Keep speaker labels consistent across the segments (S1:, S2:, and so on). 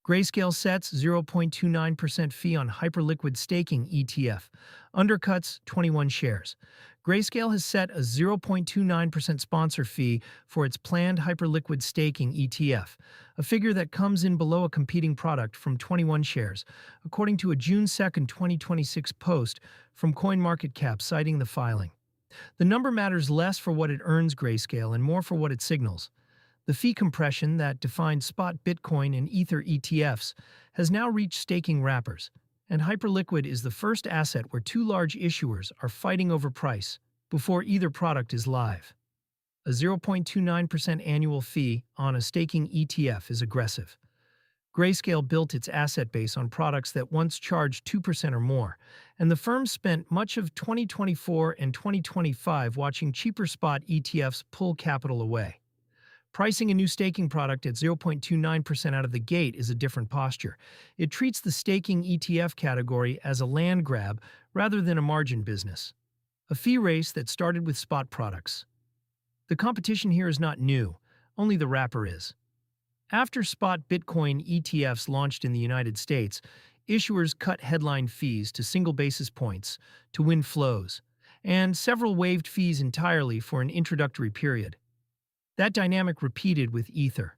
S1: Grayscale sets 0.29% fee on Hyperliquid Staking ETF. Undercuts 21Shares. Grayscale has set a 0.29% sponsor fee for its planned Hyperliquid Staking ETF, a figure that comes in below a competing product from 21Shares, according to a June 2, 2026 post from CoinMarketCap citing the filing. The number matters less for what it earns Grayscale and more for what it signals. The fee compression that defined spot Bitcoin and Ether ETFs has now reached staking wrappers, and Hyperliquid is the first asset where two large issuers are fighting over price before either product is live. A 0.29% annual fee on a staking ETF is aggressive. Grayscale built its asset base on products that once charged 2% or more, and the firm spent much of 2024 and 2025 watching cheaper spot ETFs pull capital away. Pricing a new staking product at 0.29% out of the gate is a different posture. It treats the staking ETF category as a land grab rather than a margin business. A fee race that started with spot products. The competition here is not new, only the wrapper is. After spot Bitcoin ETFs launched in the United States, issuers cut headline fees to single basis points to win flows, and several waived fees entirely for an introductory period. That dynamic repeated with Ether.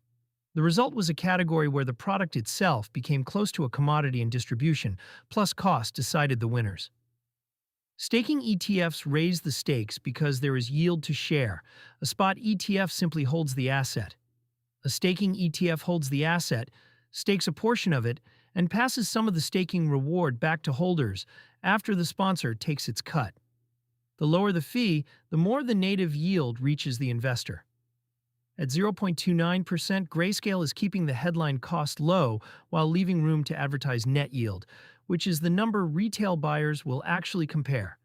S1: The result was a category where the product itself became close to a commodity and distribution, plus cost decided the winners. Staking ETFs raise the stakes because there is yield to share. A spot ETF simply holds the asset. A staking ETF holds the asset, stakes a portion of it, and passes some of the staking reward back to holders after the sponsor takes its cut. The lower the fee, the more the native yield reaches the investor. At 0.29%, Grayscale is keeping the headline cost low while leaving room to advertise net yield, which is the number retail buyers will actually compare.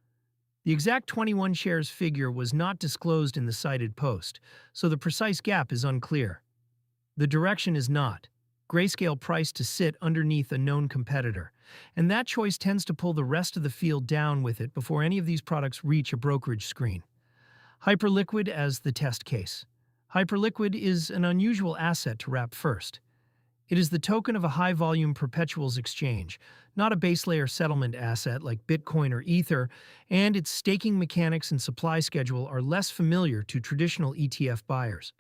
S1: The exact 21Shares figure was not disclosed in the cited post, so the precise gap is unclear. The direction is not. Grayscale priced to sit underneath a known competitor, and that choice tends to pull the rest of the field down with it before any of these products reach a brokerage screen. Hyperliquid as the test case. Hyperliquid is an unusual asset to wrap first. It is the token of a high-volume perpetuals exchange, not a base layer settlement asset like Bitcoin or Ether, and its staking mechanics and supply schedule are less familiar to traditional ETF buyers.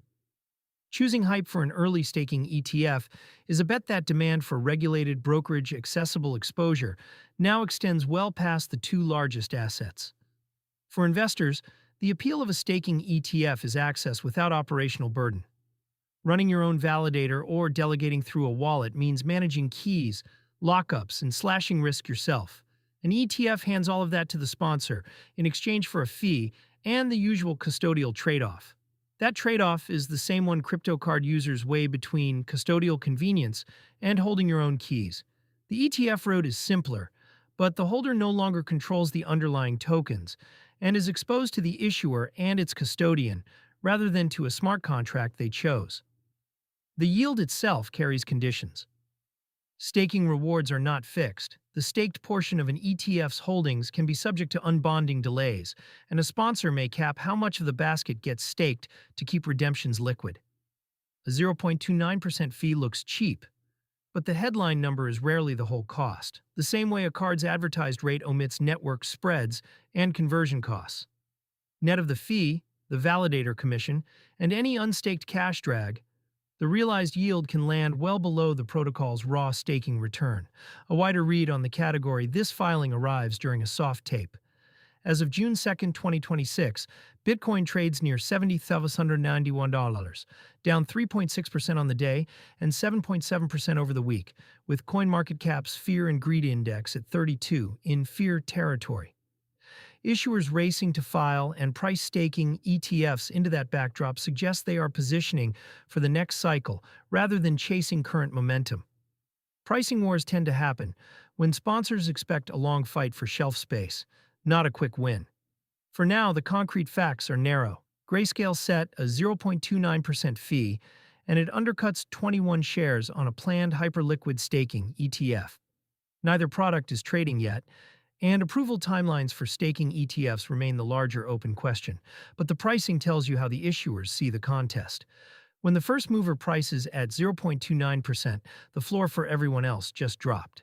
S1: Choosing Hype for an early staking ETF is a bet that demand for regulated brokerage-accessible exposure now extends well past the two largest assets. For investors, the appeal of a staking ETF is access without operational burden. Running your own validator or delegating through a wallet means managing keys, lockups, and slashing risk yourself. An ETF hands all of that to the sponsor in exchange for a fee and the usual custodial trade-off. That trade-off is the same one crypto card users weigh between custodial convenience and holding your own keys. The ETF road is simpler, but the holder no longer controls the underlying tokens and is exposed to the issuer and its custodian rather than to a smart contract they chose. The yield itself carries conditions. Staking rewards are not fixed. The staked portion of an ETF's holdings can be subject to unbonding delays, and a sponsor may cap how much of the basket gets staked to keep redemptions liquid. A 0.29% fee looks cheap, but the headline number is rarely the whole cost, the same way a card's advertised rate omits network spreads and conversion costs. Net of the fee, the validator commission, and any unstaked cash drag, the realized yield can land well below the protocol's raw staking return. A wider read on the category, this filing arrives during a soft tape. As of June 2, 2026, Bitcoin trades near $70,791, down 3.6% on the day and 7.7% over the week, with CoinMarketCap's Fear and Greed Index at 32 in fear territory. Issuers racing to file and price staking ETFs into that backdrop suggest they are positioning for the next cycle rather than chasing current momentum. Pricing wars tend to happen when sponsors expect a long fight for shelf space, not a quick win. For now, the concrete facts are narrow. Grayscale set a 0.29% fee, and it undercuts 21Shares on a planned Hyperliquid Staking ETF. Neither product is trading yet, and approval timelines for staking ETFs remain the larger open question, but the pricing tells you how the issuers see the contest. When the first mover prices at 0.29%, the floor for everyone else just dropped.